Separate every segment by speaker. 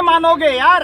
Speaker 1: मानोगे यार?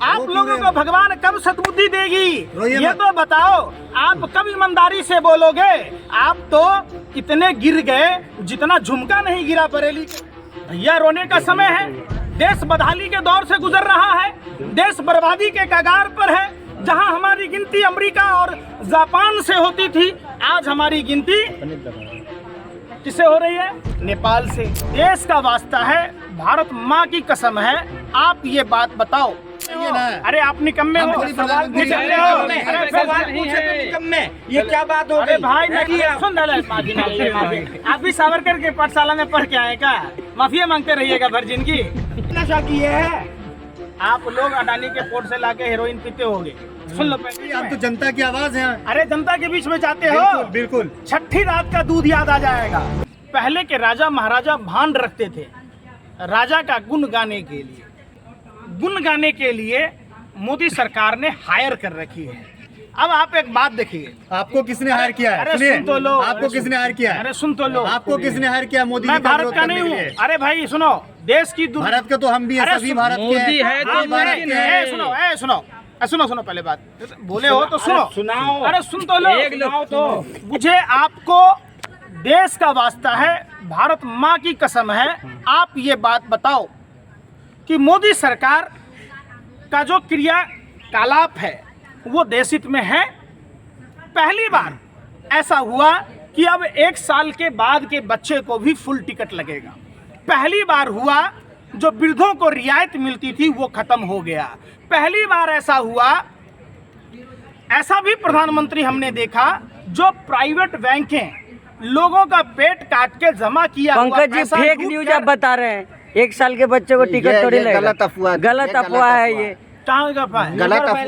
Speaker 1: आप लोगों को भगवान कब सद्बुद्धि देगी ये तो बताओ। आप कब ईमानदारी से बोलोगे? आप तो इतने गिर गए जितना झुमका नहीं गिरा बरेली। भैया रोने का समय है। देश बदहाली के दौर से गुजर रहा है, देश बर्बादी के कगार पर है। जहां हमारी गिनती अमेरिका और जापान से होती थी, आज हमारी गिनती किससे हो रही है? नेपाल से। देश का वास्ता है, भारत माँ की कसम है, आप ये बात बताओ। अरे आप निकम्मे हो, सवाल निकम्मे हो। अरे सवाल पूछे तो निकम्मे, ये क्या बात हो गई? अरे भाई सुन आप भी सावरकर के पाठशाला में पढ़ के आए क्या? माफिया मांगते रहिएगा भर जिंदगी। नशा किए है आप लोग, अडानी के पोर्ट से लाके हेरोइन पीते होगे। सुन लो पहले,
Speaker 2: आप तो जनता की आवाज है।
Speaker 1: अरे जनता के बीच में जाते हो,
Speaker 2: बिल्कुल।
Speaker 1: छठी रात का दूध याद आ जाएगा। पहले के राजा महाराजा भान रखते थे राजा का गुण गाने के लिए। गुण गाने के लिए मोदी सरकार ने हायर कर रखी है। अब आप एक बात देखिए,
Speaker 2: आपको किसने हायर किया है?
Speaker 1: अरे सुन तो लो।
Speaker 2: आपको किसने हायर किया है?
Speaker 1: अरे सुन तो लो।
Speaker 2: आपको किसने हायर किया? मोदी
Speaker 1: मैं भारत का नहीं हूँ। अरे भाई सुनो, देश की
Speaker 2: भारत का तो हम भी हैं, सभी भारत के
Speaker 3: मोदी है तो
Speaker 2: भारत के हैं।
Speaker 1: सुनो पहले बात बोले हो तो सुनो।
Speaker 3: सुनाओ।
Speaker 1: अरे सुन तो लो।
Speaker 3: सुनाओ तो।
Speaker 1: मुझे आपको देश का वास्ता है, भारत माँ की कसम है, आप ये बात बताओ कि मोदी सरकार का जो क्रियाकलाप है वो देश हित में है। पहली बार ऐसा हुआ कि अब 1 साल के बाद के बच्चे को भी फुल टिकट लगेगा। पहली बार हुआ जो वृद्धों को रियायत मिलती थी वो खत्म हो गया। पहली बार ऐसा हुआ, ऐसा भी प्रधानमंत्री हमने देखा जो प्राइवेट बैंकें लोगों का पेट काट के जमा किया हुआ
Speaker 4: पंकज जी फेक न्यूज आप बता रहे हैं। 1 साल के बच्चे को टिकट थोड़ी लगेगा। गलत अफवाह है ये।
Speaker 1: गलत
Speaker 4: अफवाह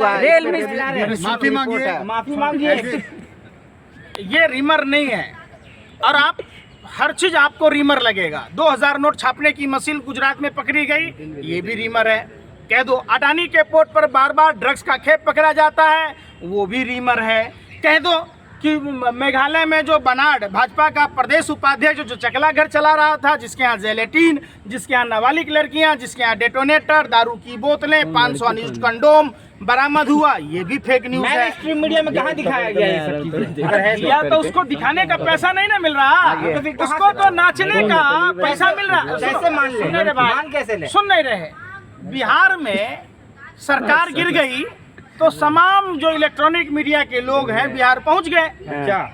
Speaker 4: है। रेल में
Speaker 1: माफी मांगिए। ये रिमर नहीं है और आप हर चीज आपको रिमर लगेगा। 2000 नोट छापने की मशीन गुजरात में पकड़ी गई, ये भी रिमर है। कह दो अडानी के पोर्ट पर बार बार ड्रग्स का खेप पकड़ा जाता है, वो भी रिमर है। कह दो कि मेघालय में जो बनाड़ भाजपा का प्रदेश उपाध्यक्ष जो चकला घर चला रहा था, जिसके यहाँ जेलेटिन, जिसके यहाँ नाबालिग लड़कियां, जिसके यहाँ डेटोनेटर, दारू की बोतलें, 500 अनयूज्ड कंडोम बरामद हुआ, ये भी फेक न्यूज है।
Speaker 3: स्ट्रीम मीडिया में कहाँ दिखाया गया ये सब चीजें?
Speaker 1: या तो उसको दिखाने का पैसा नहीं ना मिल रहा, उसको तो नाचने का पैसा मिल रहा।
Speaker 3: कैसे मान ले? मान कैसे ले?
Speaker 1: सुन नहीं रहे। बिहार में सरकार गिर गई तो तमाम जो इलेक्ट्रॉनिक मीडिया के लोग हैं बिहार पहुंच गए,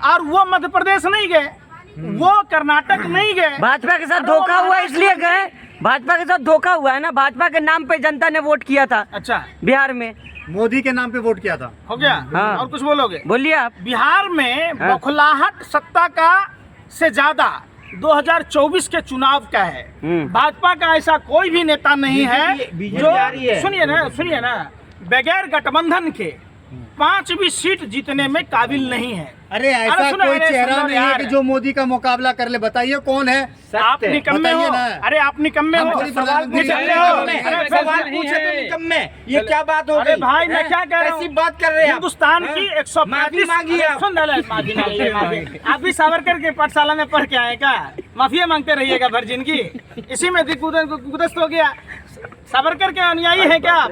Speaker 1: और वो मध्य प्रदेश नहीं गए, वो कर्नाटक नहीं गए।
Speaker 4: भाजपा के साथ धोखा हुआ इसलिए गए। भाजपा के साथ धोखा हुआ है ना, भाजपा के नाम पे जनता ने वोट किया था।
Speaker 1: अच्छा,
Speaker 4: बिहार में
Speaker 2: मोदी के नाम पे वोट किया था।
Speaker 1: हो गया।
Speaker 4: हाँ।
Speaker 1: और कुछ बोलोगे?
Speaker 4: बोलिए आप।
Speaker 1: बिहार में बौखलाहट सत्ता का से ज्यादा 2024 के चुनाव का है। भाजपा का ऐसा कोई भी नेता नहीं है जो, सुनिए ना, बगैर गठबंधन के 5 भी सीट जीतने में काबिल नहीं है।
Speaker 2: अरे ऐसा कोई चेहरा नहीं है कि जो मोदी का मुकाबला कर ले। बताइए कौन है?
Speaker 1: आप निकम्मे हो। अरे आप निकम्मे हो।
Speaker 3: सवाल पूछे तो निकम्मे, ये क्या बात हो गई?
Speaker 1: अरे भाई मैं क्या कह रहा हूँ?
Speaker 3: ऐसी बात कर रहे हैं
Speaker 1: हिंदुस्तान की 135 आप भी सावरकर के पाठशाला में पढ़ के आए क्या? माफिया मांगते रहिएगा भर जिंदगी। इसी में दिग्गुदस्त हो गया। सावरकर के अनुयायी है क्या आप?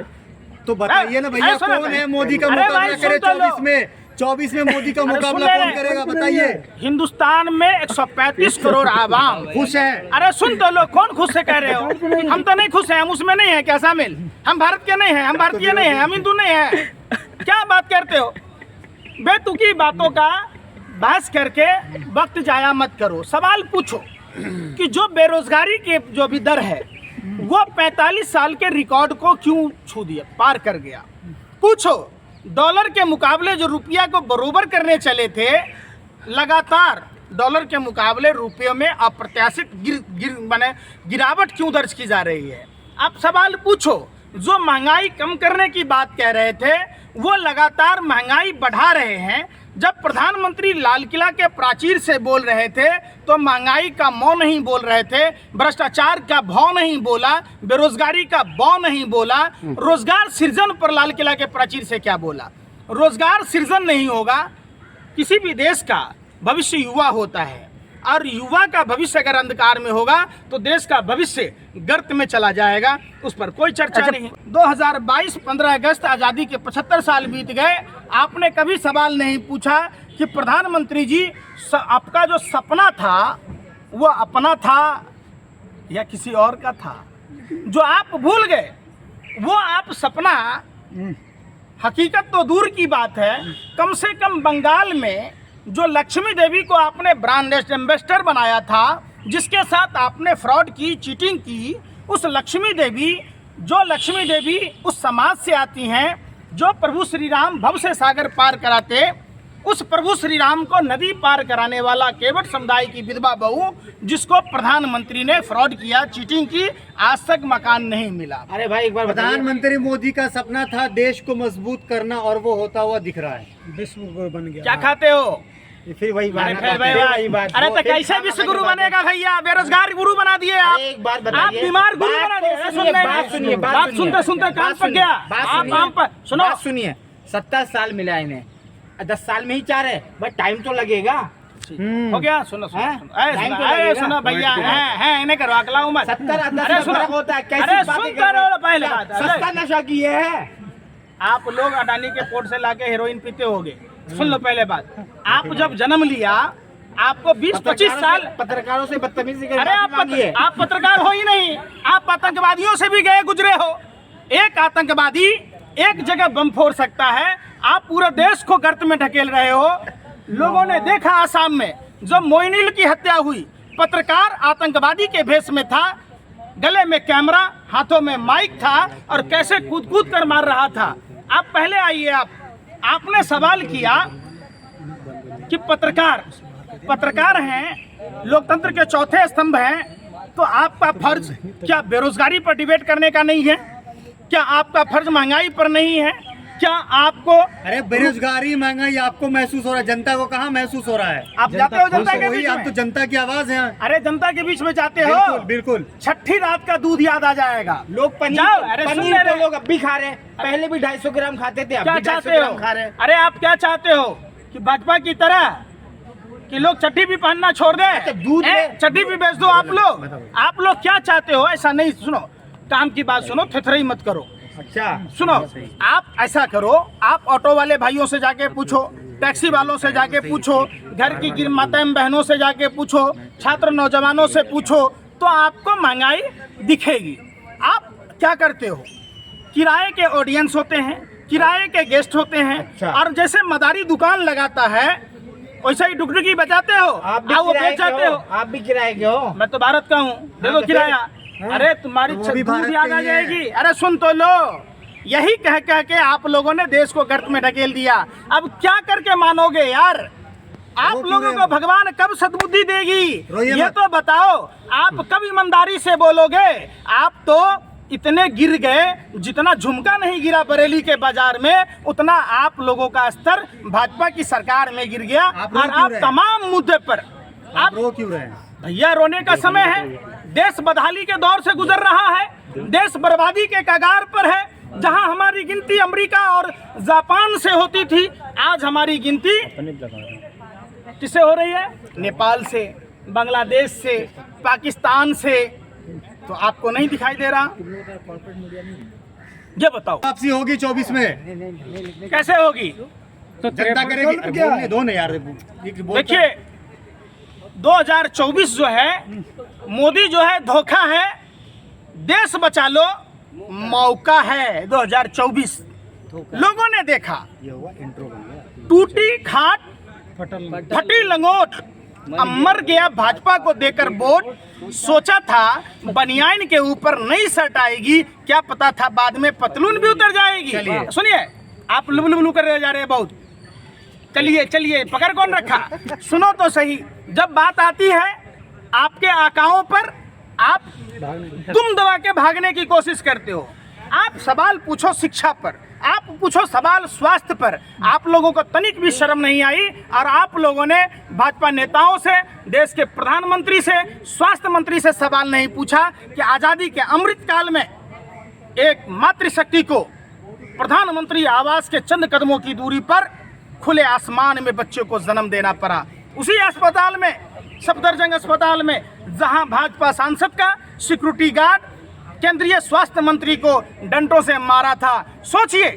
Speaker 2: तो बताइए ना भैया, कौन है मोदी का मुकाबला करे 24 में मोदी का मुकाबला कौन करेगा? बताइए।
Speaker 1: हिंदुस्तान में 135 करोड़ आवाम
Speaker 2: खुश है।
Speaker 1: अरे सुन तो लो, कौन खुश है कह रहे हो? हम तो नहीं खुश हैं, हम उसमें नहीं है क्या शामिल? हम भारत के नहीं हैं, हम भारतीय नहीं हैं, हम हिंदू नहीं हैं। क्या बात करते हो? बेतुकी बातों का बहस करके वक्त जाया मत करो। सवाल पूछो कि जो बेरोजगारी के जो भी दर है वो 45 साल के रिकॉर्ड को क्यों छू दिया, पार कर गया। पूछो डॉलर के मुकाबले जो रुपया को बरोबर करने चले थे, लगातार डॉलर के मुकाबले रुपये में अप्रत्याशित गिरावट क्यों दर्ज की जा रही है। आप सवाल पूछो, जो महंगाई कम करने की बात कह रहे थे वो लगातार महंगाई बढ़ा रहे हैं। जब प्रधानमंत्री लाल किला के प्राचीर से बोल रहे थे तो महंगाई का मौ नहीं बोल रहे थे, भ्रष्टाचार का भौ नहीं बोला, बेरोजगारी का बौ नहीं बोला, रोजगार सृजन पर लाल किला के प्राचीर से क्या बोला? रोजगार सृजन नहीं होगा। किसी भी देश का भविष्य युवा होता है। और युवा का भविष्य अगर अंधकार में होगा तो देश का भविष्य गर्त में चला जाएगा, उस पर कोई चर्चा नहीं। 2022 15 अगस्त आज़ादी के 75 साल बीत गए, आपने कभी सवाल नहीं पूछा कि प्रधानमंत्री जी आपका जो सपना था वो अपना था या किसी और का था, जो आप भूल गए वो आप सपना, हकीकत तो दूर की बात है, कम से कम बंगाल में जो लक्ष्मी देवी को आपने ब्रांड एम्बेसडर बनाया था, जिसके साथ आपने फ्रॉड की, चीटिंग की, उस लक्ष्मी देवी उस समाज से आती हैं जो प्रभु श्री राम भव से सागर पार कराते, उस प्रभु श्री राम को नदी पार कराने वाला केवट समुदाय की विधवा बहू, जिसको प्रधानमंत्री ने फ्रॉड किया, चीटिंग की, आज तक मकान नहीं मिला।
Speaker 3: अरे भाई एक बार
Speaker 2: प्रधानमंत्री मोदी का सपना था देश को मजबूत करना और वो होता हुआ दिख रहा है,
Speaker 1: विश्व गुरु बन गया। क्या खाते हो?
Speaker 3: फिर वही बात।
Speaker 1: अरे तो कैसे विश्व गुरु बनेगा भैया? बेरोजगार गुरु बना दिए आप,
Speaker 3: एक बात
Speaker 1: आप बीमार गुरु बना दिए। बात सुनते सुनते कान पक गया। आप सुनो,
Speaker 3: सुनिए, 70 साल मिला इन्हें, 10 साल में ही 4 है, बट टाइम तो लगेगा।
Speaker 1: हो गया? सुनो सुनो भैया, है इन्हें करवा के लाऊं मैं।
Speaker 3: 70 होता है,
Speaker 1: अरे सुन करो पहले बात।
Speaker 3: सस्ता नशा किए है
Speaker 1: आप लोग अडानी के पोर्ट से लाके हेरोइन पीते होगे। सुन लो पहले बात, आप जब जन्म लिया आपको 20-25 साल
Speaker 3: पत्रकारों से बदतमीजी
Speaker 1: अरे आप पत्रकार हो ही नहीं, आप आतंकवादियों से भी गए गुजरे हो। एक आतंकवादी एक जगह बम फोड़ सकता है, आप पूरे देश को गर्त में ढकेल रहे हो। लोगों ने देखा आसाम में जब मोइनुल की हत्या हुई, पत्रकार आतंकवादी के भेष में था, गले में कैमरा, हाथों में माइक था और कैसे कूद कूद कर मार रहा था। आप पहले आइए, आपने सवाल किया कि पत्रकार हैं, लोकतंत्र के चौथे स्तंभ हैं, तो आपका फर्ज क्या बेरोजगारी पर डिबेट करने का नहीं है? क्या आपका फर्ज महंगाई पर नहीं है? क्या आपको
Speaker 2: अरे बेरोजगारी महंगाई आपको महसूस हो रहा है, जनता को कहाँ महसूस हो रहा है?
Speaker 1: आप जाते हो जनता के बीच में?
Speaker 2: आप तो जनता की आवाज हैं।
Speaker 1: अरे जनता के बीच में जाते हो,
Speaker 2: बिल्कुल।
Speaker 1: छठी रात का दूध याद आ जाएगा।
Speaker 3: लोग पनीर तो लोग अब भी खा रहे हैं, पहले भी 250 ग्राम खाते थे, अब
Speaker 1: क्या
Speaker 3: भी 250
Speaker 1: चाहते हो?
Speaker 3: ग्राम खा रहे हैं।
Speaker 1: अरे आप क्या चाहते हो कि भाजपा की तरह कि लोग चड्डी भी पहनना छोड़ दे,
Speaker 3: दूध
Speaker 1: चड्डी भी बेच दो? आप लोग क्या चाहते हो? ऐसा नहीं, सुनो काम की बात सुनो, थेथराई मत करो।
Speaker 3: अच्छा
Speaker 1: सुनो, आप ऐसा करो, आप ऑटो वाले भाइयों से जाके पूछो, टैक्सी वालों से जाके पूछो, घर की माताएं बहनों से जाके पूछो, छात्र नौजवानों से पूछो, तो आपको महंगाई दिखेगी। आप क्या करते हो? किराए के ऑडियंस होते हैं, किराए के गेस्ट होते हैं।
Speaker 3: अच्छा।
Speaker 1: और जैसे मदारी दुकान लगाता है वैसे ही डुगडुगी बजाते हो,
Speaker 3: आप भी किराए के हो।
Speaker 1: मैं तो भारत का हूँ, दे दो किराया। अरे तुम्हारी दूध याद आ जाएगी। अरे सुन तो लो, यही कह के आप लोगों ने देश को गर्त में ढकेल दिया। अब क्या करके मानोगे यार? आप लोगों को भगवान कब सद्बुद्धि देगी ये तो बताओ। आप कब ईमानदारी से बोलोगे? आप तो इतने गिर गए, जितना झुमका नहीं गिरा बरेली के बाजार में, उतना आप लोगों का स्तर भाजपा की सरकार में गिर गया। और आप तमाम मुद्दे पर आप
Speaker 2: रो क्यों रहे हैं?
Speaker 1: भैया रोने का समय है। देश बदहाली के दौर से गुजर रहा है, देश बर्बादी के कगार पर है। जहां हमारी गिनती अमेरिका और जापान से होती थी, आज हमारी गिनती किससे हो रही है? नेपाल से, बांग्लादेश से, पाकिस्तान से। तो आपको नहीं दिखाई दे रहा? ये बताओ,
Speaker 2: वापसी होगी 24 में?
Speaker 1: कैसे होगी?
Speaker 2: तो जनता करेगी? बोलने दो ना यार।
Speaker 1: देखिए 2024 जो है, मोदी जो है धोखा है, देश बचा लो मौका है। 2024 लोगों ने देखा, टूटी खाट फटी लंगोट, अब मर गया भाजपा को देकर वोट। सोचा था बनियान के ऊपर नई शर्ट आएगी, क्या पता था बाद में पतलून भी उतर जाएगी। सुनिए, आप लुबलुबलू कर जा रहे हैं बहुत। चलिए पकड़ कौन रखा? सुनो तो सही, जब बात आती है आपके आकाओं पर, आप तुम दबा के भागने की कोशिश करते हो। आप सवाल पूछो शिक्षा पर, आप पूछो सवाल स्वास्थ्य पर। आप लोगों को तनिक भी शर्म नहीं आई और आप लोगों ने भाजपा नेताओं से, देश के प्रधानमंत्री से, स्वास्थ्य मंत्री से सवाल नहीं पूछा कि आज़ादी के अमृत काल में एक मातृशक्ति को प्रधानमंत्री आवास के चंद कदमों की दूरी पर खुले आसमान में बच्चे को जन्म देना पड़ा। उसी अस्पताल में सफदरजंग अस्पताल में, जहां भाजपा सांसद का सिक्योरिटी गार्ड केंद्रीय स्वास्थ्य मंत्री को डंडों से मारा था। सोचिए